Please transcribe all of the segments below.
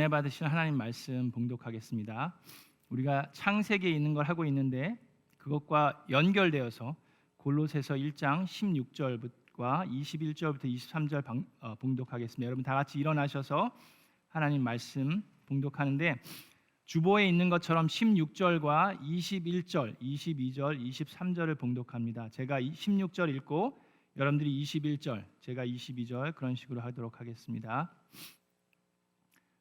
은혜 받으신 하나님 말씀 봉독하겠습니다. 우리가 창세기에 있는 걸 하고 있는데 그것과 연결되어서 골로새서 1장 16절과 21절부터 23절 봉독하겠습니다. 여러분 다 같이 일어나셔서 하나님 말씀 봉독하는데 주보에 있는 것처럼 16절과 21절, 22절, 23절을 봉독합니다. 제가 16절 읽고 여러분들이 21절, 제가 22절 그런 식으로 하도록 하겠습니다.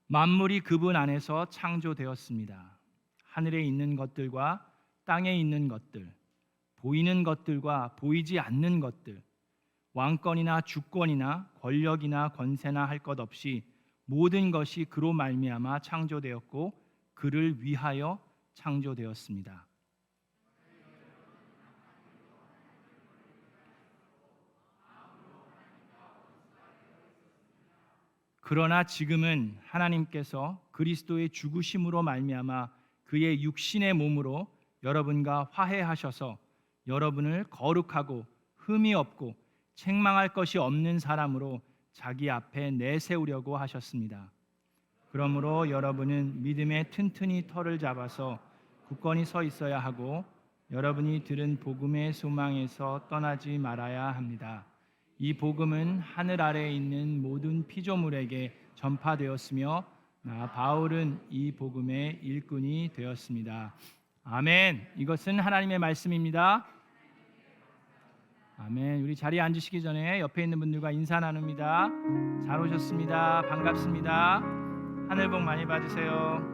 만물이 그분 안에서 창조되었습니다. 하늘에 있는 것들과 땅에 있는 것들, 보이는 것들과 보이지 않는 것들, 왕권이나 주권이나 권력이나 권세나 할 것 없이 모든 것이 그로 말미암아 창조되었고 그를 위하여 창조되었습니다. 그러나 지금은 하나님께서 그리스도의 죽으심으로 말미암아 그의 육신의 몸으로 여러분과 화해하셔서 여러분을 거룩하고 흠이 없고 책망할 것이 없는 사람으로 자기 앞에 내세우려고 하셨습니다. 그러므로 여러분은 믿음에 튼튼히 터를 잡아서 굳건히 서 있어야 하고 여러분이 들은 복음의 소망에서 떠나지 말아야 합니다. 이 복음은 하늘 아래에 있는 모든 피조물에게 전파되었으며 나 바울은 이 복음의 일꾼이 되었습니다. 아멘. 이것은 하나님의 말씀입니다. 아멘. 우리 자리에 앉으시기 전에 옆에 있는 분들과 인사 나눕니다. 잘 오셨습니다. 반갑습니다. 하늘 복 많이 받으세요.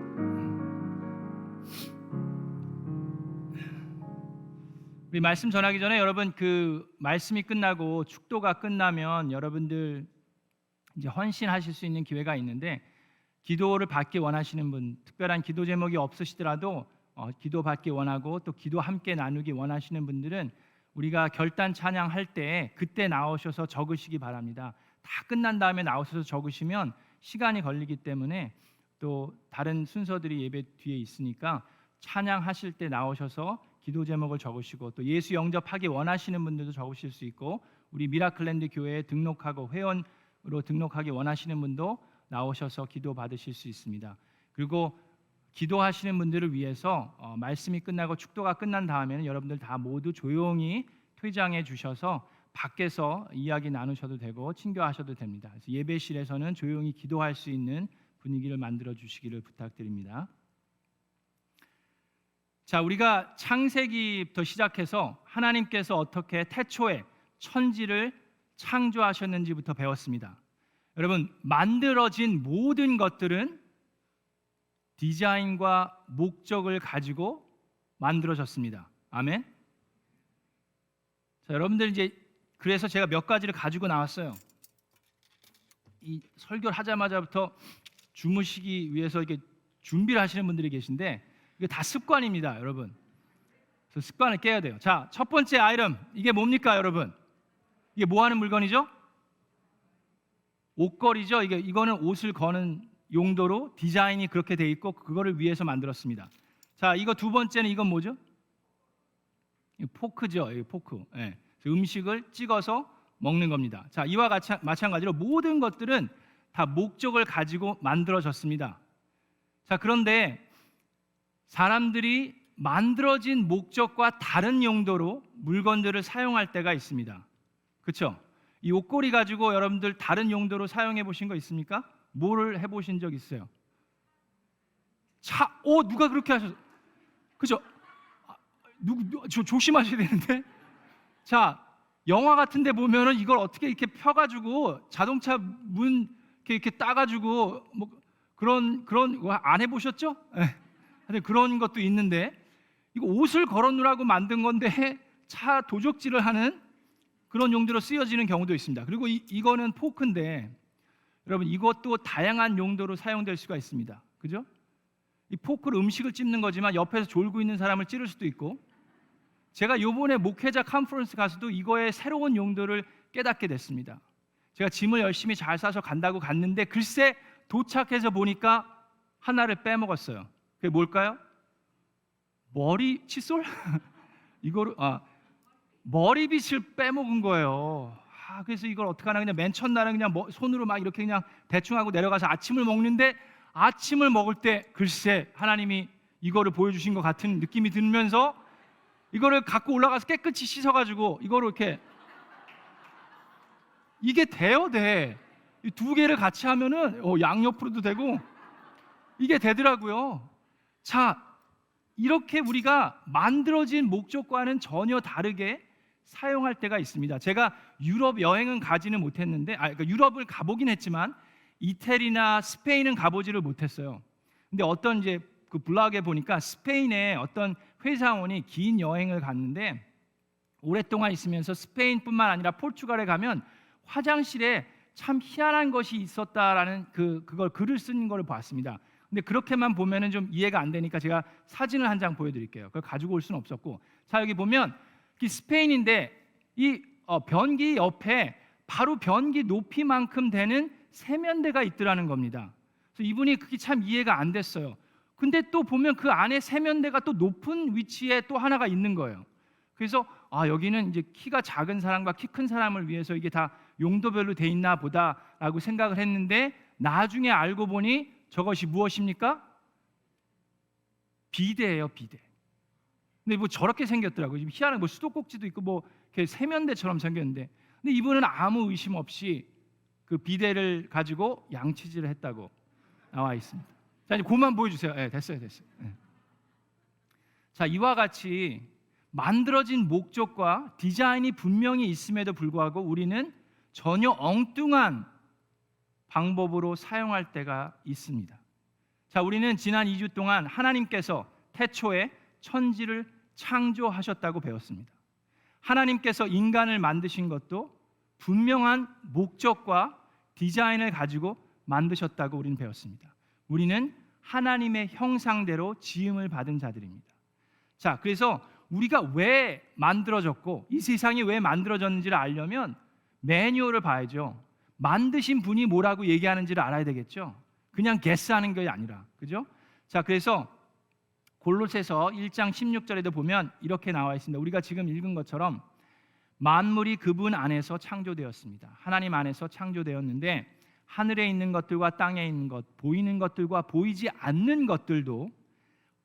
우리 말씀 전하기 전에 여러분 그 말씀이 끝나고 축도가 끝나면 여러분들 이제 헌신하실 수 있는 기회가 있는데 기도를 받기 원하시는 분, 특별한 기도 제목이 없으시더라도 기도 받기 원하고 또 기도 함께 나누기 원하시는 분들은 우리가 결단 찬양할 때 그때 나오셔서 적으시기 바랍니다. 다 끝난 다음에 나오셔서 적으시면 시간이 걸리기 때문에 또 다른 순서들이 예배 뒤에 있으니까 찬양하실 때 나오셔서 기도 제목을 적으시고 또 예수 영접하기 원하시는 분들도 적으실 수 있고 우리 미라클랜드 교회에 등록하고 회원으로 등록하기 원하시는 분도 나오셔서 기도 받으실 수 있습니다. 그리고 기도하시는 분들을 위해서 말씀이 끝나고 축도가 끝난 다음에는 여러분들 다 모두 조용히 퇴장해 주셔서 밖에서 이야기 나누셔도 되고 친교하셔도 됩니다. 그래서 예배실에서는 조용히 기도할 수 있는 분위기를 만들어 주시기를 부탁드립니다. 자, 우리가 창세기부터 시작해서 하나님께서 어떻게 태초에 천지를 창조하셨는지부터 배웠습니다. 여러분, 만들어진 모든 것들은 디자인과 목적을 가지고 만들어졌습니다. 아멘. 자, 여러분들 이제 그래서 제가 몇 가지를 가지고 나왔어요. 이 설교를 하자마자부터 주무시기 위해서 이렇게 준비를 하시는 분들이 계신데 이게 다 습관입니다, 여러분. 그래서 습관을 깨야 돼요. 자, 첫 번째 아이템 이게 뭡니까, 여러분? 이게 뭐 하는 물건이죠? 옷걸이죠. 이거는 옷을 거는 용도로 디자인이 그렇게 돼 있고 그거를 위해서 만들었습니다. 자, 이거 두 번째는 이건 뭐죠? 포크죠. 포크. 네. 음식을 찍어서 먹는 겁니다. 자, 이와 마찬가지로 모든 것들은 다 목적을 가지고 만들어졌습니다. 자, 그런데 사람들이 만들어진 목적과 다른 용도로 물건들을 사용할 때가 있습니다. 그렇죠? 이 옷걸이 가지고 여러분들 다른 용도로 사용해 보신 거 있습니까? 뭐를 해보신 적 있어요? 누가 그렇게 하셨어? 그죠? 조심하셔야 되는데. 자, 영화 같은데 보면은 이걸 어떻게 이렇게 펴가지고 자동차 문 이렇게 따가지고 뭐 그런 거 안 해보셨죠? 네. 그런 것도 있는데 이거 옷을 걸어놓으라고 만든 건데 차 도적질을 하는 그런 용도로 쓰여지는 경우도 있습니다. 그리고 이거는 포크인데 여러분 이것도 다양한 용도로 사용될 수가 있습니다. 그죠? 이 포크로 음식을 찝는 거지만 옆에서 졸고 있는 사람을 찌를 수도 있고 제가 요번에 목회자 컨퍼런스 가서도 이거의 새로운 용도를 깨닫게 됐습니다. 제가 짐을 열심히 잘 싸서 간다고 갔는데 글쎄 도착해서 보니까 하나를 빼먹었어요. 그게 뭘까요? 머리 칫솔? 이거를 머리빗을 빼먹은 거예요. 그래서 이걸 어떻게 하나 그냥 맨 첫날은 그냥 손으로 막 이렇게 그냥 대충 하고 내려가서 아침을 먹는데 아침을 먹을 때 글쎄 하나님이 이거를 보여주신 것 같은 느낌이 들면서 이거를 갖고 올라가서 깨끗이 씻어가지고 이거를 이렇게 이게 돼요, 돼. 이 두 개를 같이 하면은 양옆으로도 되고 이게 되더라고요. 자, 이렇게 우리가 만들어진 목적과는 전혀 다르게 사용할 때가 있습니다. 제가 유럽 여행은 가지는 못했는데, 그러니까 유럽을 가보긴 했지만 이태리나 스페인은 가보지를 못했어요. 근데 어떤 이제 그 블로그에 보니까 스페인에 어떤 회사원이 긴 여행을 갔는데 오랫동안 있으면서 스페인뿐만 아니라 포르투갈에 가면 화장실에 참 희한한 것이 있었다라는 그걸 글을 쓴 걸 봤습니다. 근데 그렇게만 보면은 좀 이해가 안 되니까 제가 사진을 한 장 보여드릴게요. 그걸 가지고 올 수는 없었고, 자 여기 보면 이 스페인인데 이 변기 옆에 바로 변기 높이만큼 되는 세면대가 있더라는 겁니다. 그래서 이분이 그게 참 이해가 안 됐어요. 근데 또 보면 그 안에 세면대가 또 높은 위치에 또 하나가 있는 거예요. 그래서 여기는 이제 키가 작은 사람과 키 큰 사람을 위해서 이게 다 용도별로 돼 있나 보다라고 생각을 했는데 나중에 알고 보니 저것이 무엇입니까? 비데예요, 비데. 근데 뭐 저렇게 생겼더라고요. 지금 희한한 뭐 수도꼭지도 있고 뭐 이렇게 세면대처럼 생겼는데, 근데 이분은 아무 의심 없이 그 비데를 가지고 양치질을 했다고 나와 있습니다. 자, 이제 그만 보여주세요. 네, 됐어요. 네. 자, 이와 같이 만들어진 목적과 디자인이 분명히 있음에도 불구하고 우리는 전혀 엉뚱한 방법으로 사용할 때가 있습니다. 자, 우리는 지난 2주 동안 하나님께서 태초에 천지를 창조하셨다고 배웠습니다. 하나님께서 인간을 만드신 것도 분명한 목적과 디자인을 가지고 만드셨다고 우리는 배웠습니다. 우리는 하나님의 형상대로 지음을 받은 자들입니다. 자, 그래서 우리가 왜 만들어졌고 이 세상이 왜 만들어졌는지를 알려면 매뉴얼을 봐야죠. 만드신 분이 뭐라고 얘기하는지를 알아야 되겠죠. 그냥 게스하는 게 아니라, 그죠? 자, 그래서 골로새서 1장 16절에도 보면 이렇게 나와 있습니다. 우리가 지금 읽은 것처럼 만물이 그분 안에서 창조되었습니다. 하나님 안에서 창조되었는데 하늘에 있는 것들과 땅에 있는 것, 보이는 것들과 보이지 않는 것들도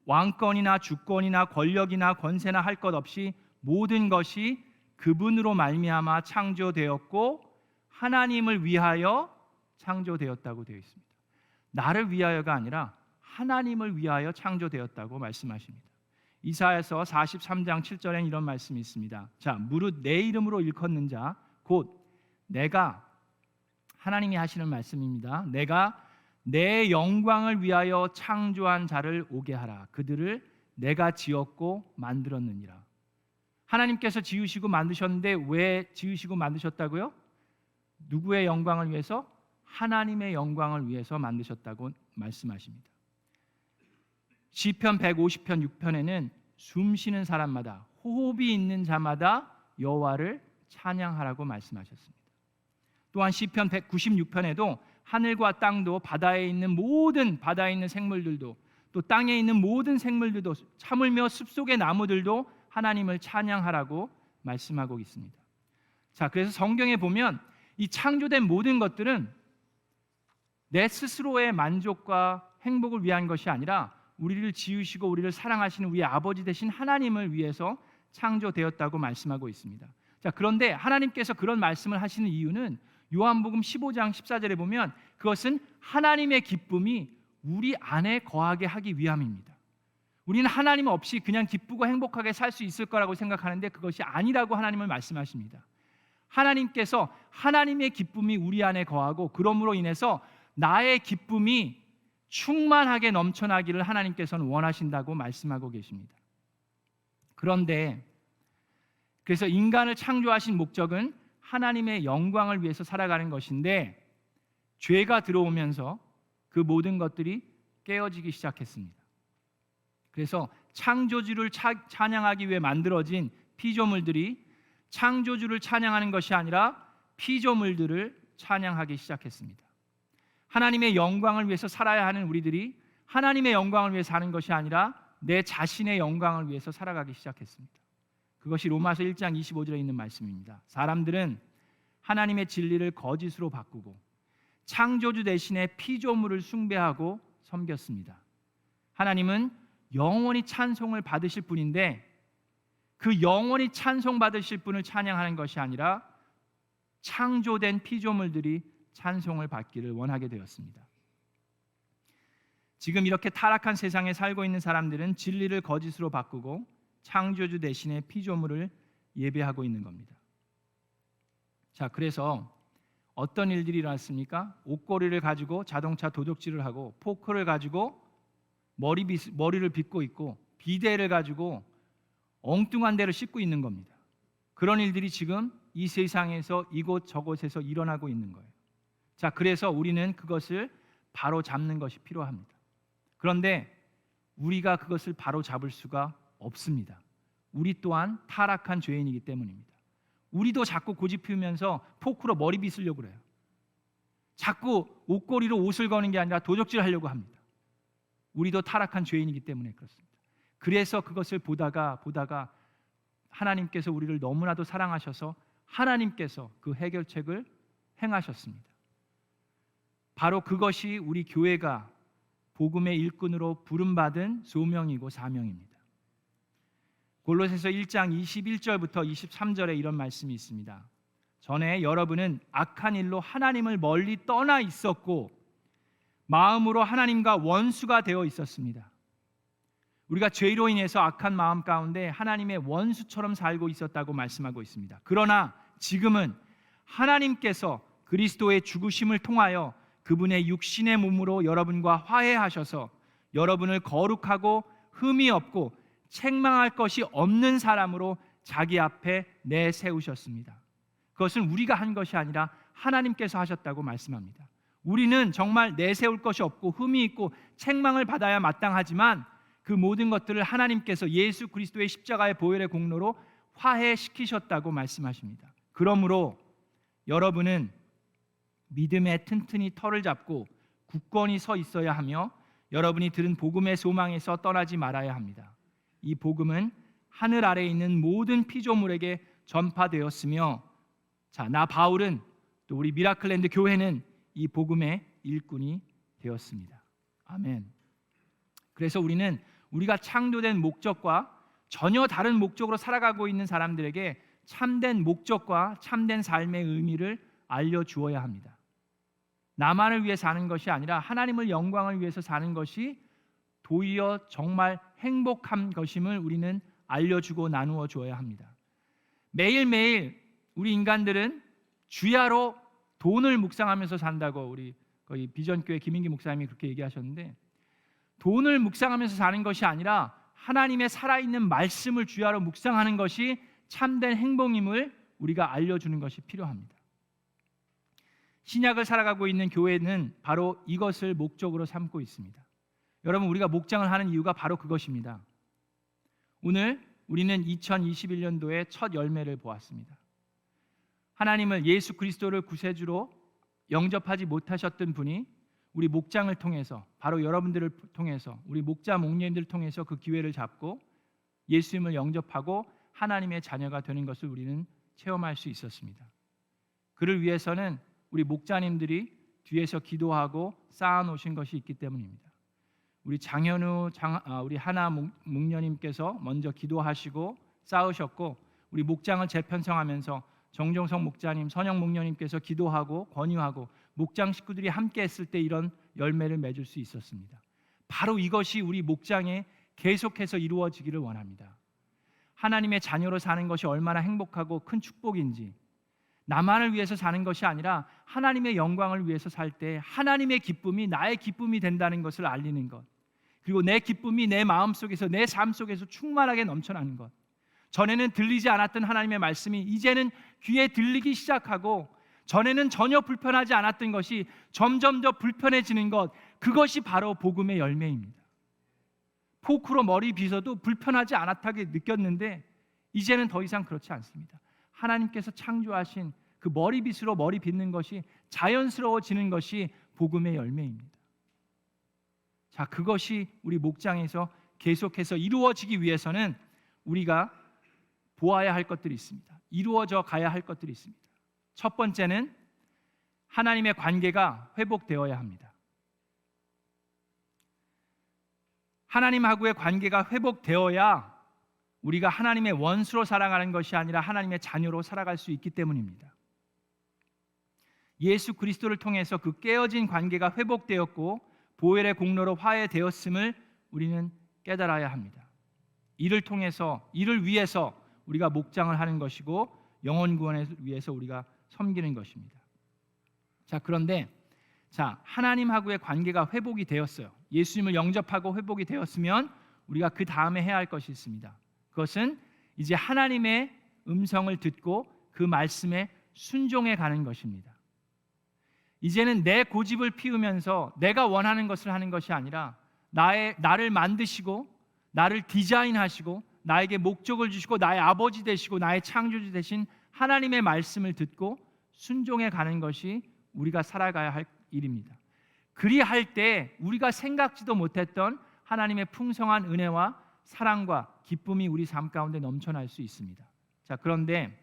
왕권이나 주권이나 권력이나 권세나 할 것 없이 모든 것이 그분으로 말미암아 창조되었고 하나님을 위하여 창조되었다고 되어 있습니다. 나를 위하여가 아니라 하나님을 위하여 창조되었다고 말씀하십니다. 이사야서 43장 7절엔 이런 말씀이 있습니다. 자, 무릇 내 이름으로 일컫는 자 곧 내가, 하나님이 하시는 말씀입니다. 내가 내 영광을 위하여 창조한 자를 오게 하라. 그들을 내가 지었고 만들었느니라. 하나님께서 지으시고 만드셨는데 왜 지으시고 만드셨다고요? 누구의 영광을 위해서? 하나님의 영광을 위해서 만드셨다고 말씀하십니다. 시편 150편 6편에는 숨 쉬는 사람마다, 호흡이 있는 자마다 여호와를 찬양하라고 말씀하셨습니다. 또한 시편 196편에도 하늘과 땅도 바다에 있는 모든 바다에 있는 생물들도 또 땅에 있는 모든 생물들도 하물며 숲속의 나무들도 하나님을 찬양하라고 말씀하고 있습니다. 자, 그래서 성경에 보면 이 창조된 모든 것들은 내 스스로의 만족과 행복을 위한 것이 아니라 우리를 지으시고 우리를 사랑하시는 우리 아버지 되신 하나님을 위해서 창조되었다고 말씀하고 있습니다. 자, 그런데 하나님께서 그런 말씀을 하시는 이유는 요한복음 15장 14절에 보면 그것은 하나님의 기쁨이 우리 안에 거하게 하기 위함입니다. 우리는 하나님 없이 그냥 기쁘고 행복하게 살 수 있을 거라고 생각하는데 그것이 아니라고 하나님은 말씀하십니다. 하나님께서 하나님의 기쁨이 우리 안에 거하고 그러므로 인해서 나의 기쁨이 충만하게 넘쳐나기를 하나님께서는 원하신다고 말씀하고 계십니다. 그런데 그래서 인간을 창조하신 목적은 하나님의 영광을 위해서 살아가는 것인데 죄가 들어오면서 그 모든 것들이 깨어지기 시작했습니다. 그래서 창조주를 찬양하기 위해 만들어진 피조물들이 창조주를 찬양하는 것이 아니라 피조물들을 찬양하기 시작했습니다. 하나님의 영광을 위해서 살아야 하는 우리들이 하나님의 영광을 위해 사는 것이 아니라 내 자신의 영광을 위해서 살아가기 시작했습니다. 그것이 로마서 1장 25절에 있는 말씀입니다. 사람들은 하나님의 진리를 거짓으로 바꾸고 창조주 대신에 피조물을 숭배하고 섬겼습니다. 하나님은 영원히 찬송을 받으실 분인데 그 영원히 찬송받으실 분을 찬양하는 것이 아니라 창조된 피조물들이 찬송을 받기를 원하게 되었습니다. 지금 이렇게 타락한 세상에 살고 있는 사람들은 진리를 거짓으로 바꾸고 창조주 대신에 피조물을 예배하고 있는 겁니다. 자, 그래서 어떤 일들이 일어났습니까? 옷걸이를 가지고 자동차 도둑질을 하고 포크를 가지고 머리를 빗고 있고 비데를 가지고 엉뚱한 데를 씻고 있는 겁니다. 그런 일들이 지금 이 세상에서 이곳 저곳에서 일어나고 있는 거예요. 자, 그래서 우리는 그것을 바로 잡는 것이 필요합니다. 그런데 우리가 그것을 바로 잡을 수가 없습니다. 우리 또한 타락한 죄인이기 때문입니다. 우리도 자꾸 고집 피우면서 포크로 머리 빗으려고 그래요. 자꾸 옷걸이로 옷을 거는 게 아니라 도적질 하려고 합니다. 우리도 타락한 죄인이기 때문에 그렇습니다. 그래서 그것을 보다가 하나님께서 우리를 너무나도 사랑하셔서 하나님께서 그 해결책을 행하셨습니다. 바로 그것이 우리 교회가 복음의 일꾼으로 부름받은 소명이고 사명입니다. 골로새서 1장 21절부터 23절에 이런 말씀이 있습니다. 전에 여러분은 악한 일로 하나님을 멀리 떠나 있었고 마음으로 하나님과 원수가 되어 있었습니다. 우리가 죄로 인해서 악한 마음 가운데 하나님의 원수처럼 살고 있었다고 말씀하고 있습니다. 그러나 지금은 하나님께서 그리스도의 죽으심을 통하여 그분의 육신의 몸으로 여러분과 화해하셔서 여러분을 거룩하고 흠이 없고 책망할 것이 없는 사람으로 자기 앞에 내세우셨습니다. 그것은 우리가 한 것이 아니라 하나님께서 하셨다고 말씀합니다. 우리는 정말 내세울 것이 없고 흠이 있고 책망을 받아야 마땅하지만 그 모든 것들을 하나님께서 예수 그리스도의 십자가의 보혈의 공로로 화해시키셨다고 말씀하십니다. 그러므로 여러분은 믿음에 튼튼히 털을 잡고 굳건히 서 있어야 하며 여러분이 들은 복음의 소망에서 떠나지 말아야 합니다. 이 복음은 하늘 아래에 있는 모든 피조물에게 전파되었으며 자, 나 바울은 또 우리 미라클랜드 교회는 이 복음의 일꾼이 되었습니다. 아멘. 그래서 우리는 우리가 창조된 목적과 전혀 다른 목적으로 살아가고 있는 사람들에게 참된 목적과 참된 삶의 의미를 알려주어야 합니다. 나만을 위해 사는 것이 아니라 하나님을 영광을 위해서 사는 것이 도리어 정말 행복한 것임을 우리는 알려주고 나누어 주어야 합니다. 매일매일 우리 인간들은 주야로 돈을 묵상하면서 산다고 우리 거의 비전교회 김인기 목사님이 그렇게 얘기하셨는데 돈을 묵상하면서 사는 것이 아니라 하나님의 살아있는 말씀을 주야로 묵상하는 것이 참된 행복임을 우리가 알려주는 것이 필요합니다. 신약을 살아가고 있는 교회는 바로 이것을 목적으로 삼고 있습니다. 여러분, 우리가 목장을 하는 이유가 바로 그것입니다. 오늘 우리는 2021년도의 첫 열매를 보았습니다. 하나님을 예수 그리스도를 구세주로 영접하지 못하셨던 분이 우리 목장을 통해서 바로 여러분들을 통해서 우리 목자 목녀님들을 통해서 그 기회를 잡고 예수님을 영접하고 하나님의 자녀가 되는 것을 우리는 체험할 수 있었습니다. 그를 위해서는 우리 목자님들이 뒤에서 기도하고 쌓아놓으신 것이 있기 때문입니다. 우리 우리 하나 목녀님께서 먼저 기도하시고 쌓으셨고 우리 목장을 재편성하면서 정종석 목자님, 선영 목녀님께서 기도하고 권유하고 목장 식구들이 함께 했을 때 이런 열매를 맺을 수 있었습니다. 바로 이것이 우리 목장에 계속해서 이루어지기를 원합니다. 하나님의 자녀로 사는 것이 얼마나 행복하고 큰 축복인지 나만을 위해서 사는 것이 아니라 하나님의 영광을 위해서 살 때 하나님의 기쁨이 나의 기쁨이 된다는 것을 알리는 것, 그리고 내 기쁨이 내 마음속에서 내 삶 속에서 충만하게 넘쳐나는 것, 전에는 들리지 않았던 하나님의 말씀이 이제는 귀에 들리기 시작하고 전에는 전혀 불편하지 않았던 것이 점점 더 불편해지는 것, 그것이 바로 복음의 열매입니다. 포크로 머리 빗어도 불편하지 않았다고 느꼈는데 이제는 더 이상 그렇지 않습니다. 하나님께서 창조하신 그 머리빗으로 머리 빗는 것이 자연스러워지는 것이 복음의 열매입니다. 자, 그것이 우리 목장에서 계속해서 이루어지기 위해서는 우리가 보아야 할 것들이 있습니다. 이루어져 가야 할 것들이 있습니다. 첫 번째는 하나님의 관계가 회복되어야 합니다. 하나님하고의 관계가 회복되어야 우리가 하나님의 원수로 살아가는 것이 아니라 하나님의 자녀로 살아갈 수 있기 때문입니다. 예수 그리스도를 통해서 그 깨어진 관계가 회복되었고 보혈의 공로로 화해되었음을 우리는 깨달아야 합니다. 이를 위해서 우리가 목장을 하는 것이고 영혼 구원을 위해서 우리가 섬기는 것입니다. 그런데 하나님하고의 관계가 회복이 되었어요. 예수님을 영접하고 회복이 되었으면 우리가 그 다음에 해야 할 것이 있습니다. 그것은 이제 하나님의 음성을 듣고 그 말씀에 순종해 가는 것입니다. 이제는 내 고집을 피우면서 내가 원하는 것을 하는 것이 아니라 나를 만드시고 나를 디자인하시고 나에게 목적을 주시고 나의 아버지 되시고 나의 창조주 되신 하나님의 말씀을 듣고 순종해 가는 것이 우리가 살아가야 할 일입니다. 그리할 때 우리가 생각지도 못했던 하나님의 풍성한 은혜와 사랑과 기쁨이 우리 삶 가운데 넘쳐날 수 있습니다. 그런데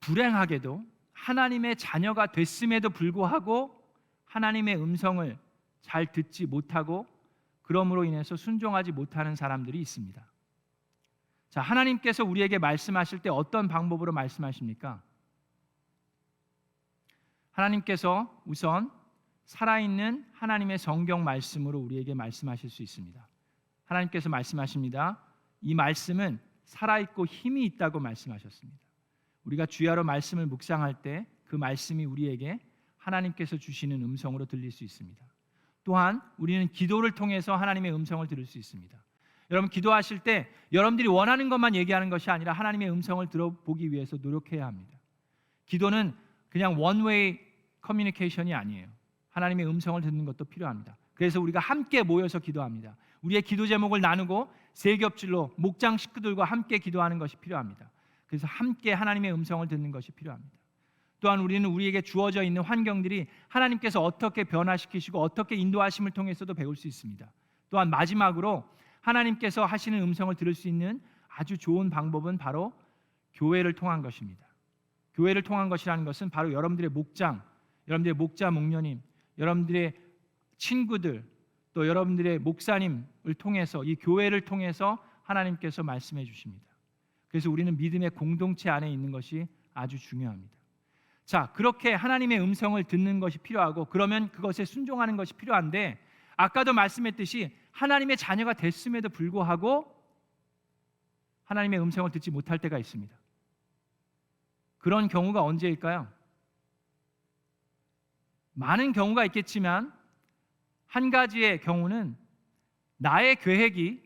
불행하게도 하나님의 자녀가 됐음에도 불구하고 하나님의 음성을 잘 듣지 못하고 그러므로 인해서 순종하지 못하는 사람들이 있습니다. 하나님께서 우리에게 말씀하실 때 어떤 방법으로 말씀하십니까? 하나님께서 우선 살아있는 하나님의 성경 말씀으로 우리에게 말씀하실 수 있습니다. 하나님께서 말씀하십니다. 이 말씀은 살아있고 힘이 있다고 말씀하셨습니다. 우리가 주야로 말씀을 묵상할 때 그 말씀이 우리에게 하나님께서 주시는 음성으로 들릴 수 있습니다. 또한 우리는 기도를 통해서 하나님의 음성을 들을 수 있습니다. 여러분 기도하실 때 여러분들이 원하는 것만 얘기하는 것이 아니라 하나님의 음성을 들어보기 위해서 노력해야 합니다. 기도는 그냥 원웨이 커뮤니케이션이 아니에요. 하나님의 음성을 듣는 것도 필요합니다. 그래서 우리가 함께 모여서 기도합니다. 우리의 기도 제목을 나누고 세 겹질로 목장 식구들과 함께 기도하는 것이 필요합니다. 그래서 함께 하나님의 음성을 듣는 것이 필요합니다. 또한 우리는 우리에게 주어져 있는 환경들이 하나님께서 어떻게 변화시키시고 어떻게 인도하심을 통해서도 배울 수 있습니다. 또한 마지막으로 하나님께서 하시는 음성을 들을 수 있는 아주 좋은 방법은 바로 교회를 통한 것입니다. 교회를 통한 것이라는 것은 바로 여러분들의 목장, 여러분들의 목자 목녀님, 여러분들의 친구들, 또 여러분들의 목사님을 통해서 이 교회를 통해서 하나님께서 말씀해 주십니다. 그래서 우리는 믿음의 공동체 안에 있는 것이 아주 중요합니다. 그렇게 하나님의 음성을 듣는 것이 필요하고 그러면 그것에 순종하는 것이 필요한데 아까도 말씀했듯이 하나님의 자녀가 됐음에도 불구하고 하나님의 음성을 듣지 못할 때가 있습니다. 그런 경우가 언제일까요? 많은 경우가 있겠지만 한 가지의 경우는 나의 계획이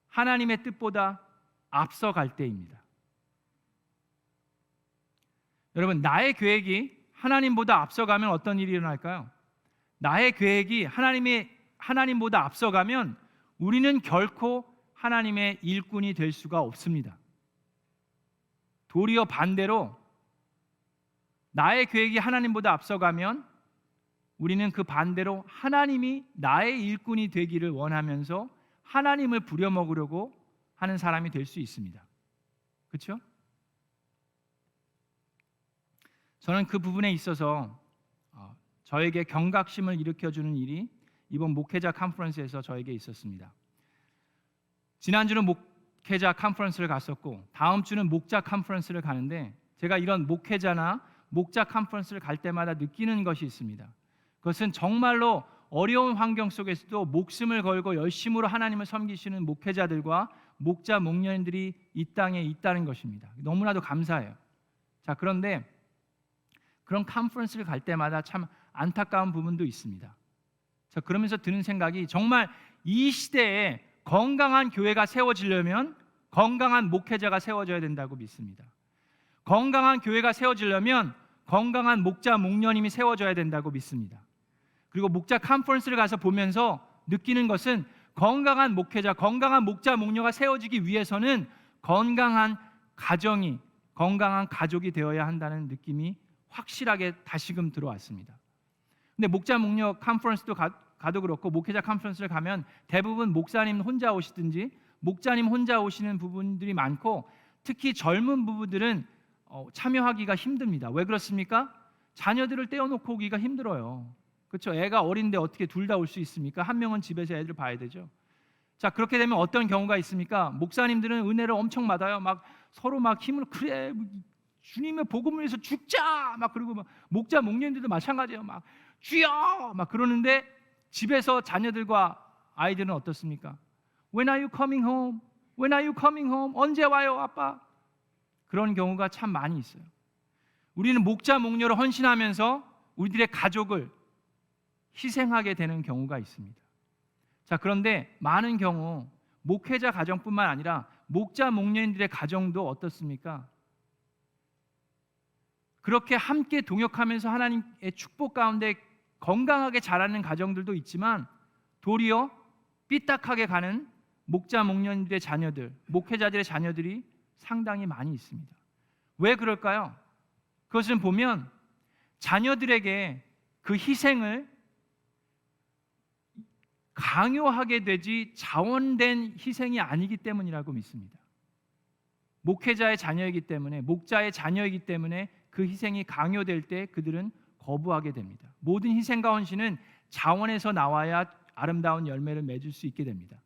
하나님의 뜻보다 앞서갈 때입니다. 여러분, 나의 계획이 하나님보다 앞서가면 어떤 일이 일어날까요? 나의 계획이 하나님보다 앞서가면 우리는 결코 하나님의 일꾼이 될 수가 없습니다. 도리어 반대로 나의 계획이 하나님보다 앞서가면 우리는 그 반대로 하나님이 나의 일꾼이 되기를 원하면서 하나님을 부려먹으려고 하는 사람이 될 수 있습니다. 그렇죠? 저는 그 부분에 있어서 저에게 경각심을 일으켜주는 일이 이번 목회자 컨퍼런스에서 저에게 있었습니다. 지난주는 목회자 컨퍼런스를 갔었고 다음 주는 목자 컨퍼런스를 가는데 제가 이런 목회자나 목자 컨퍼런스를 갈 때마다 느끼는 것이 있습니다. 그것은 정말로 어려운 환경 속에서도 목숨을 걸고 열심으로 하나님을 섬기시는 목회자들과 목자 목녀님들이 이 땅에 있다는 것입니다. 너무나도 감사해요. 그런데 그런 컨퍼런스를 갈 때마다 참 안타까운 부분도 있습니다. 그러면서 드는 생각이 정말 이 시대에 건강한 교회가 세워지려면 건강한 목회자가 세워져야 된다고 믿습니다. 건강한 교회가 세워지려면 건강한 목자 목녀님이 세워져야 된다고 믿습니다. 그리고 목자 컨퍼런스를 가서 보면서 느끼는 것은 건강한 목회자, 건강한 목자 목녀가 세워지기 위해서는 건강한 가정이, 건강한 가족이 되어야 한다는 느낌이 확실하게 다시금 들어왔습니다. 근데 목자 목녀 컨퍼런스도 가도 그렇고 목회자 컨퍼런스를 가면 대부분 목사님 혼자 오시든지 목자님 혼자 오시는 부분들이 많고 특히 젊은 부부들은 참여하기가 힘듭니다. 왜 그렇습니까? 자녀들을 떼어놓고 오기가 힘들어요. 그렇죠? 애가 어린데 어떻게 둘 다 올 수 있습니까? 한 명은 집에서 애들 봐야 되죠. 자, 그렇게 되면 어떤 경우가 있습니까? 목사님들은 은혜를 엄청 받아요. 막 서로 막 힘을 그래 주님의 복음을 위해서 죽자 막 그러고 막 목자 목녀님들도 마찬가지예요. 막 주여 막 그러는데 집에서 자녀들과 아이들은 어떻습니까? When are you coming home? When are you coming home? 언제 와요, 아빠? 그런 경우가 참 많이 있어요. 우리는 목자 목녀로 헌신하면서 우리들의 가족을 희생하게 되는 경우가 있습니다. 자, 그런데 많은 경우 목회자 가정뿐만 아니라 목자 목녀님들의 가정도 어떻습니까? 그렇게 함께 동역하면서 하나님의 축복 가운데 건강하게 자라는 가정들도 있지만 도리어 삐딱하게 가는 목자 목녀님들의 자녀들, 목회자들의 자녀들이 상당히 많이 있습니다. 왜 그럴까요? 그것은 보면 자녀들에게 그 희생을 강요하게 되지 자원된 희생이 아니기 때문이라고 믿습니다. 목회자의 자녀이기 때문에, 목자의 자녀이기 때문에 그 희생이 강요될 때 그들은 거부하게 됩니다. 모든 희생과 헌신은 자원에서 나와야 아름다운 열매를 맺을 수 있게 됩니다.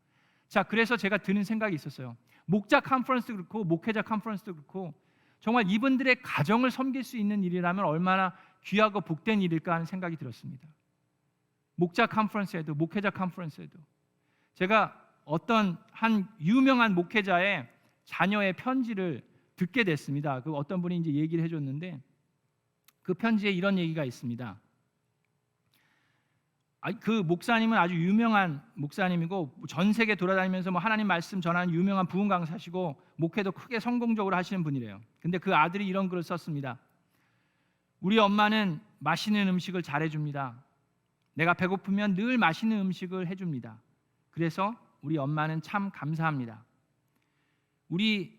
자, 그래서 제가 드는 생각이 있었어요. 목자 컨퍼런스도 그렇고 목회자 컨퍼런스도 그렇고 정말 이분들의 가정을 섬길 수 있는 일이라면 얼마나 귀하고 복된 일일까 하는 생각이 들었습니다. 목자 컨퍼런스에도 목회자 컨퍼런스에도 제가 어떤 한 유명한 목회자의 자녀의 편지를 듣게 됐습니다. 그 어떤 분이 이제 얘기를 해줬는데 그 편지에 이런 얘기가 있습니다. 그 목사님은 아주 유명한 목사님이고 전 세계 돌아다니면서 뭐 하나님 말씀 전하는 유명한 부흥 강사시고 목회도 크게 성공적으로 하시는 분이래요. 근데 그 아들이 이런 글을 썼습니다. 우리 엄마는 맛있는 음식을 잘해줍니다. 내가 배고프면 늘 맛있는 음식을 해줍니다. 그래서 우리 엄마는 참 감사합니다. 우리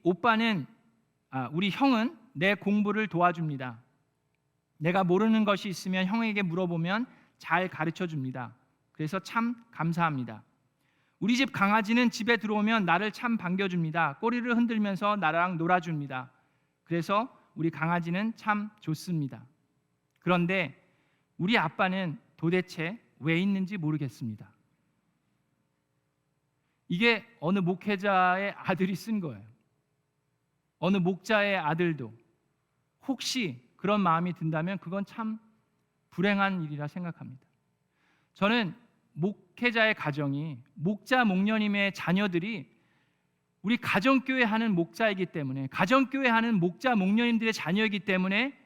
형은 내 공부를 도와줍니다. 내가 모르는 것이 있으면 형에게 물어보면 잘 가르쳐 줍니다. 그래서 참 감사합니다. 우리 집 강아지는 집에 들어오면 나를 참 반겨줍니다. 꼬리를 흔들면서 나랑 놀아줍니다. 그래서 우리 강아지는 참 좋습니다. 그런데 우리 아빠는 도대체 왜 있는지 모르겠습니다. 이게 어느 목회자의 아들이 쓴 거예요. 어느 목자의 아들도 혹시 그런 마음이 든다면 그건 참 불행한 일이라 생각합니다. 저는 목회자의 가정이 목자 목녀님의 자녀들이 우리 가정교회 하는 목자이기 때문에 가정교회 하는 목자 목녀님들의 자녀이기 때문에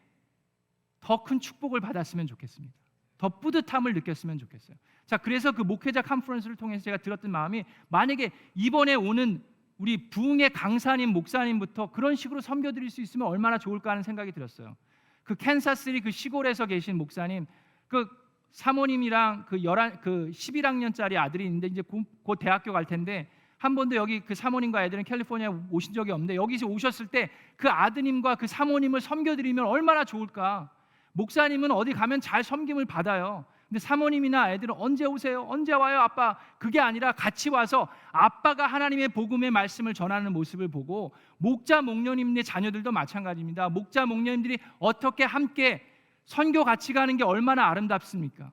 더 큰 축복을 받았으면 좋겠습니다. 더 뿌듯함을 느꼈으면 좋겠어요. 자, 그래서 그 목회자 컨퍼런스를 통해서 제가 들었던 마음이 만약에 이번에 오는 우리 부흥의 강사님, 목사님부터 그런 식으로 섬겨드릴 수 있으면 얼마나 좋을까 하는 생각이 들었어요. 그 캔사스리 그 시골에서 계신 목사님, 그 사모님이랑 그 11학년짜리 아들이 있는데 이제 곧 대학교 갈 텐데 한 번도 여기 그 사모님과 애들은 캘리포니아 오신 적이 없는데 여기서 오셨을 때 그 아드님과 그 사모님을 섬겨드리면 얼마나 좋을까. 목사님은 어디 가면 잘 섬김을 받아요. 근데 사모님이나 애들은 언제 오세요? 언제 와요, 아빠? 그게 아니라 같이 와서 아빠가 하나님의 복음의 말씀을 전하는 모습을 보고 목자 목녀님의 자녀들도 마찬가지입니다. 목자 목녀님들이 어떻게 함께 선교 같이 가는 게 얼마나 아름답습니까?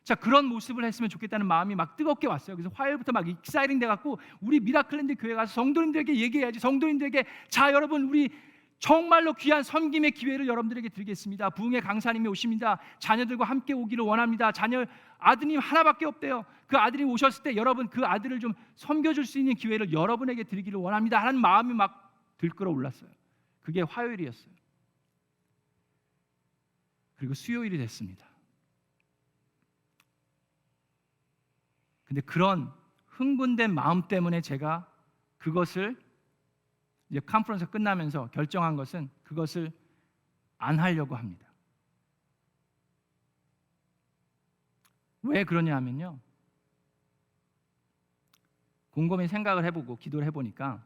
자, 그런 모습을 했으면 좋겠다는 마음이 막 뜨겁게 왔어요. 그래서 화요일부터 막 익사이팅 돼갖고 우리 미라클랜드 교회 가서 성도님들에게 얘기해야지. 성도님들에게 자, 여러분 우리 정말로 귀한 섬김의 기회를 여러분들에게 드리겠습니다. 부흥의 강사님이 오십니다. 자녀들과 함께 오기를 원합니다. 아드님 하나밖에 없대요. 그 아들이 오셨을 때 여러분 그 아들을 좀 섬겨줄 수 있는 기회를 여러분에게 드리기를 원합니다 하는 마음이 막 들끓어 올랐어요. 그게 화요일이었어요. 그리고 수요일이 됐습니다. 근데 그런 흥분된 마음 때문에 제가 그것을 이제 컨퍼런스 끝나면서 결정한 것은 그것을 안 하려고 합니다. 왜 그러냐 하면요, 곰곰이 생각을 해보고 기도를 해보니까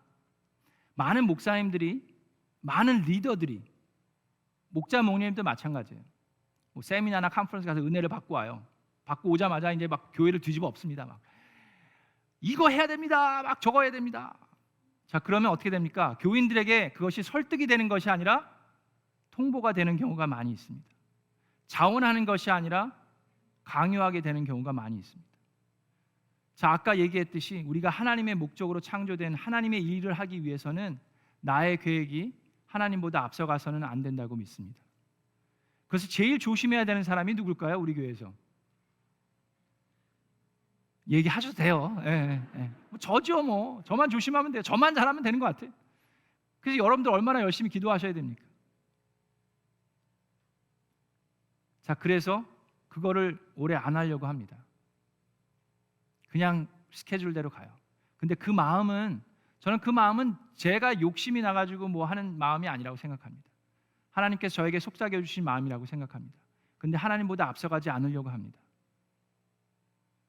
많은 목사님들이, 많은 리더들이, 목자 목님도 마찬가지예요. 뭐 세미나나 컨퍼런스 가서 은혜를 받고 와요. 받고 오자마자 이제 막 교회를 뒤집어 엎습니다. 막 이거 해야 됩니다. 막 저거 해야 됩니다. 자, 그러면 어떻게 됩니까? 교인들에게 그것이 설득이 되는 것이 아니라 통보가 되는 경우가 많이 있습니다. 자원하는 것이 아니라 강요하게 되는 경우가 많이 있습니다. 자, 아까 얘기했듯이 우리가 하나님의 목적으로 창조된 하나님의 일을 하기 위해서는 나의 계획이 하나님보다 앞서가서는 안 된다고 믿습니다. 그래서 제일 조심해야 되는 사람이 누굴까요? 우리 교회에서 얘기하셔도 돼요. 뭐 저죠, 뭐 저만 조심하면 돼요. 저만 잘하면 되는 것 같아요. 그래서 여러분들 얼마나 열심히 기도하셔야 됩니까? 자, 그래서 그거를 오래 안 하려고 합니다. 그냥 스케줄대로 가요. 근데 저는 그 마음은 제가 욕심이 나가지고 뭐 하는 마음이 아니라고 생각합니다. 하나님께서 저에게 속삭여 주신 마음이라고 생각합니다. 근데 하나님보다 앞서가지 않으려고 합니다.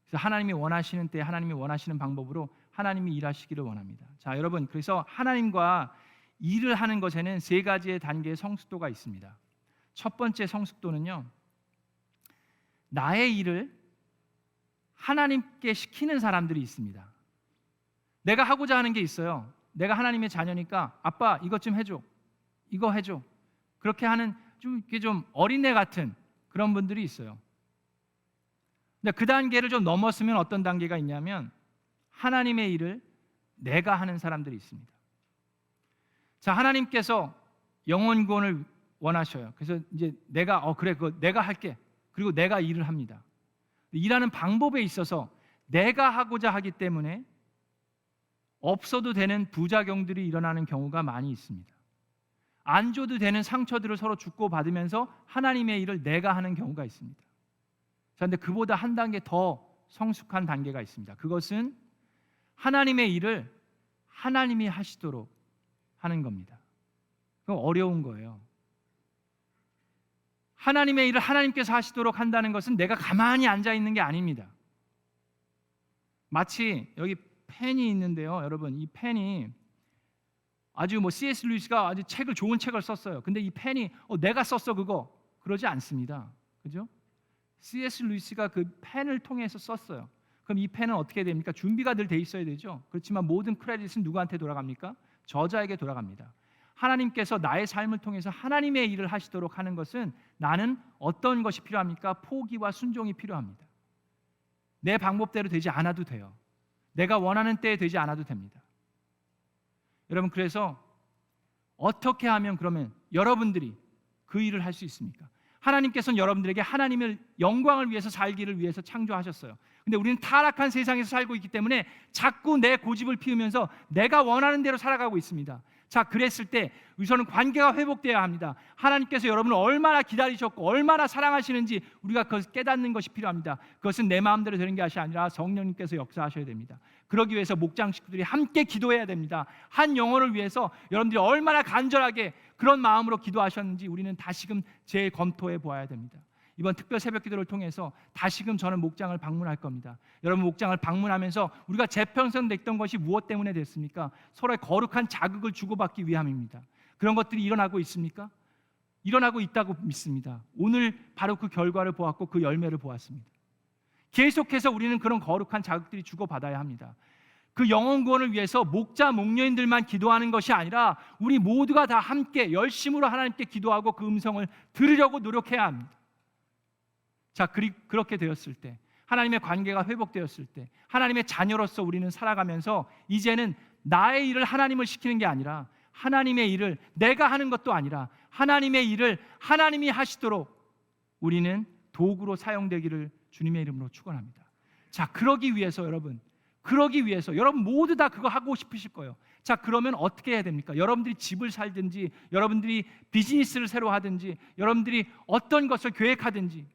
그래서 하나님이 원하시는 때 하나님이 원하시는 방법으로 하나님이 일하시기를 원합니다. 자, 여러분, 그래서 하나님과 일을 하는 것에는 세 가지의 단계의 성숙도가 있습니다. 첫 번째 성숙도는요, 나의 일을 하나님께 시키는 사람들이 있습니다. 내가 하고자 하는 게 있어요. 내가 하나님의 자녀니까 아빠 이것 좀 해줘, 이거 해줘. 그렇게 하는 좀 어린애 같은 그런 분들이 있어요. 근데 그 단계를 좀 넘었으면 어떤 단계가 있냐면 하나님의 일을 내가 하는 사람들이 있습니다. 자, 하나님께서 영혼 구원을 원하셔요. 그래서 이제 내가 그래 그거 내가 할게. 그리고 내가 일을 합니다. 일하는 방법에 있어서 내가 하고자 하기 때문에 없어도 되는 부작용들이 일어나는 경우가 많이 있습니다. 안 줘도 되는 상처들을 서로 주고받으면서 하나님의 일을 내가 하는 경우가 있습니다. 그런데 그보다 한 단계 더 성숙한 단계가 있습니다. 그것은 하나님의 일을 하나님이 하시도록 하는 겁니다. 그건 어려운 거예요. 하나님의 일을 하나님께서 하시도록 한다는 것은 내가 가만히 앉아 있는 게 아닙니다. 마치 여기 펜이 있는데요, 여러분, 이 펜이 아주 C.S. 루이스가 아주 좋은 책을 썼어요. 근데 이 펜이 내가 썼어 그거 그러지 않습니다. 그죠? C.S. 루이스가 그 펜을 통해서 썼어요. 그럼 이 펜은 어떻게 됩니까? 준비가 늘 돼 있어야 되죠. 그렇지만 모든 크레딧은 누구한테 돌아갑니까? 저자에게 돌아갑니다. 하나님께서 나의 삶을 통해서 하나님의 일을 하시도록 하는 것은 나는 어떤 것이 필요합니까? 포기와 순종이 필요합니다. 내 방법대로 되지 않아도 돼요. 내가 원하는 때에 되지 않아도 됩니다. 여러분, 그래서 어떻게 하면 그러면 여러분들이 그 일을 할 수 있습니까? 하나님께서는 여러분들에게 하나님의 영광을 위해서 살기를 위해서 창조하셨어요. 근데 우리는 타락한 세상에서 살고 있기 때문에 자꾸 내 고집을 피우면서 내가 원하는 대로 살아가고 있습니다. 자, 그랬을 때 우선은 관계가 회복되어야 합니다. 하나님께서 여러분을 얼마나 기다리셨고 얼마나 사랑하시는지 우리가 그것을 깨닫는 것이 필요합니다. 그것은 내 마음대로 되는 것이 아니라 성령님께서 역사하셔야 됩니다. 그러기 위해서 목장 식구들이 함께 기도해야 됩니다. 한 영혼을 위해서 여러분들이 얼마나 간절하게 그런 마음으로 기도하셨는지 우리는 다시금 재검토해 보아야 됩니다. 이번 특별 새벽 기도를 통해서 다시금 저는 목장을 방문할 겁니다. 여러분, 목장을 방문하면서 우리가 재편성됐던 것이 무엇 때문에 됐습니까? 서로의 거룩한 자극을 주고받기 위함입니다. 그런 것들이 일어나고 있습니까? 일어나고 있다고 믿습니다. 오늘 바로 그 결과를 보았고 그 열매를 보았습니다. 계속해서 우리는 그런 거룩한 자극들이 주고받아야 합니다. 그 영혼 구원을 위해서 목자, 목녀인들만 기도하는 것이 아니라 우리 모두가 다 함께 열심으로 하나님께 기도하고 그 음성을 들으려고 노력해야 합니다. 자, 그렇게 되었을 때, 하나님의 관계가 회복되었을 때, 하나님의 자녀로서 우리는 살아가면서 이제는 나의 일을 하나님을 시키는 게 아니라 하나님의 일을 내가 하는 것도 아니라 하나님의 일을 하나님이 하시도록 우리는 도구로 사용되기를 주님의 이름으로 축원합니다. 자, 그러기 위해서 여러분 모두 다 그거 하고 싶으실 거예요. 자, 그러면 어떻게 해야 됩니까? 여러분들이 집을 살든지 여러분들이 비즈니스를 새로 하든지 여러분들이 어떤 것을 계획하든지,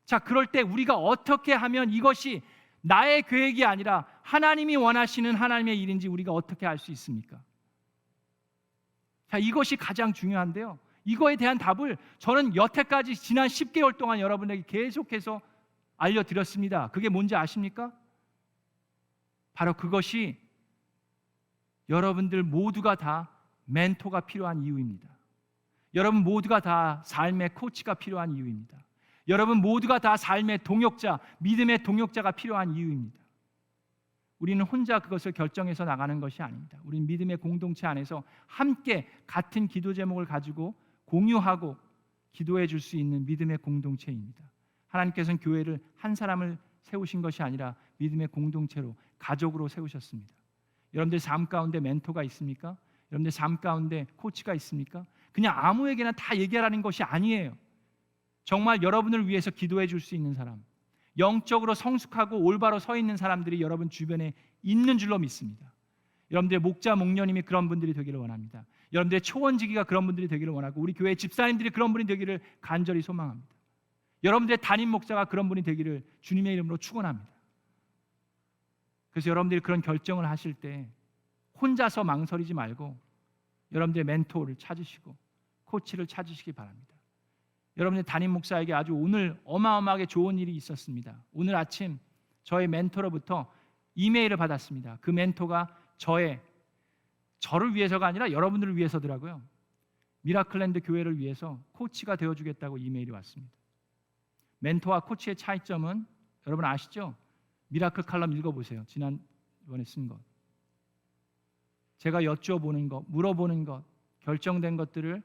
자, 그럴 때 우리가 어떻게 하면 이것이 나의 계획이 아니라 하나님이 원하시는 하나님의 일인지 우리가 어떻게 알 수 있습니까? 자, 이것이 가장 중요한데요. 이거에 대한 답을 저는 여태까지 지난 10개월 동안 여러분에게 계속해서 알려드렸습니다. 그게 뭔지 아십니까? 바로 그것이 여러분들 모두가 다 멘토가 필요한 이유입니다. 여러분 모두가 다 삶의 코치가 필요한 이유입니다. 여러분 모두가 다 삶의 동역자, 믿음의 동역자가 필요한 이유입니다. 우리는 혼자 그것을 결정해서 나가는 것이 아닙니다. 우리는 믿음의 공동체 안에서 함께 같은 기도 제목을 가지고 공유하고 기도해 줄 수 있는 믿음의 공동체입니다. 하나님께서는 교회를 한 사람을 세우신 것이 아니라 믿음의 공동체로, 가족으로 세우셨습니다. 여러분들 삶 가운데 멘토가 있습니까? 여러분들 삶 가운데 코치가 있습니까? 그냥 아무에게나 다 얘기하라는 것이 아니에요. 정말 여러분을 위해서 기도해 줄 수 있는 사람, 영적으로 성숙하고 올바로 서 있는 사람들이 여러분 주변에 있는 줄로 믿습니다. 여러분들의 목자, 목녀님이 그런 분들이 되기를 원합니다. 여러분들의 초원지기가 그런 분들이 되기를 원하고, 우리 교회 집사님들이 그런 분이 되기를 간절히 소망합니다. 여러분들의 담임 목자가 그런 분이 되기를 주님의 이름으로 축원합니다. 그래서 여러분들이 그런 결정을 하실 때 혼자서 망설이지 말고 여러분들의 멘토를 찾으시고 코치를 찾으시기 바랍니다. 여러분의 담임 목사에게 아주 오늘 어마어마하게 좋은 일이 있었습니다. 오늘 아침 저의 멘토로부터 이메일을 받았습니다. 그 멘토가 저를 위해서가 아니라 여러분들을 위해서더라고요. 미라클랜드 교회를 위해서 코치가 되어주겠다고 이메일이 왔습니다. 멘토와 코치의 차이점은 여러분 아시죠? 미라클 칼럼 읽어보세요. 지난번에 쓴 것. 제가 여쭈어보는 것, 물어보는 것, 결정된 것들을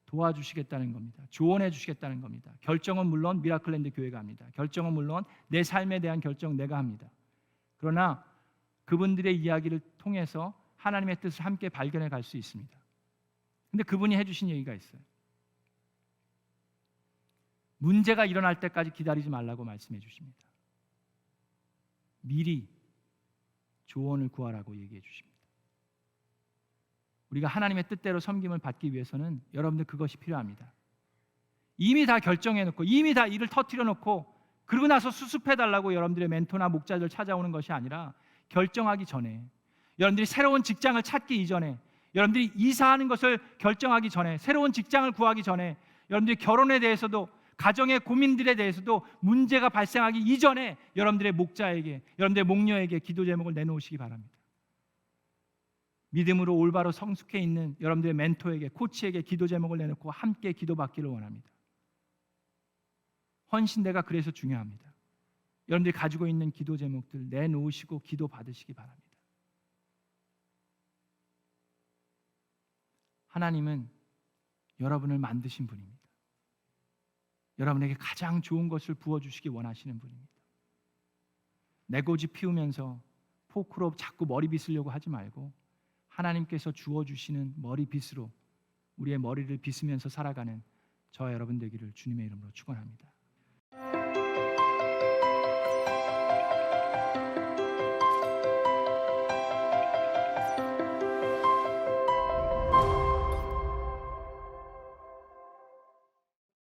도와주시겠다는 겁니다. 조언해 주시겠다는 겁니다. 결정은 물론 미라클랜드 교회가 합니다. 결정은 물론 내 삶에 대한 결정 내가 합니다. 그러나 그분들의 이야기를 통해서 하나님의 뜻을 함께 발견해 갈 수 있습니다. 근데 그분이 해주신 얘기가 있어요. 문제가 일어날 때까지 기다리지 말라고 말씀해 주십니다. 미리 조언을 구하라고 얘기해 주십니다. 우리가 하나님의 뜻대로 섬김을 받기 위해서는 여러분들 그것이 필요합니다. 이미 다 결정해 놓고 이미 다 일을 터뜨려 놓고 그러고 나서 수습해 달라고 여러분들의 멘토나 목자들 찾아오는 것이 아니라, 결정하기 전에, 여러분들이 새로운 직장을 찾기 이전에, 여러분들이 이사하는 것을 결정하기 전에, 새로운 직장을 구하기 전에, 여러분들이 결혼에 대해서도, 가정의 고민들에 대해서도 문제가 발생하기 이전에 여러분들의 목자에게, 여러분들의 목녀에게 기도 제목을 내놓으시기 바랍니다. 믿음으로 올바로 성숙해 있는 여러분들의 멘토에게, 코치에게 기도 제목을 내놓고 함께 기도받기를 원합니다. 헌신대가 그래서 중요합니다. 여러분들이 가지고 있는 기도 제목들 내놓으시고 기도 받으시기 바랍니다. 하나님은 여러분을 만드신 분입니다. 여러분에게 가장 좋은 것을 부어주시기 원하시는 분입니다. 내고지 피우면서 포크로 자꾸 머리 빗으려고 하지 말고 하나님께서 주어주시는 머리빗으로 우리의 머리를 빗으면서 살아가는 저와 여러분 되기를 주님의 이름으로 축원합니다.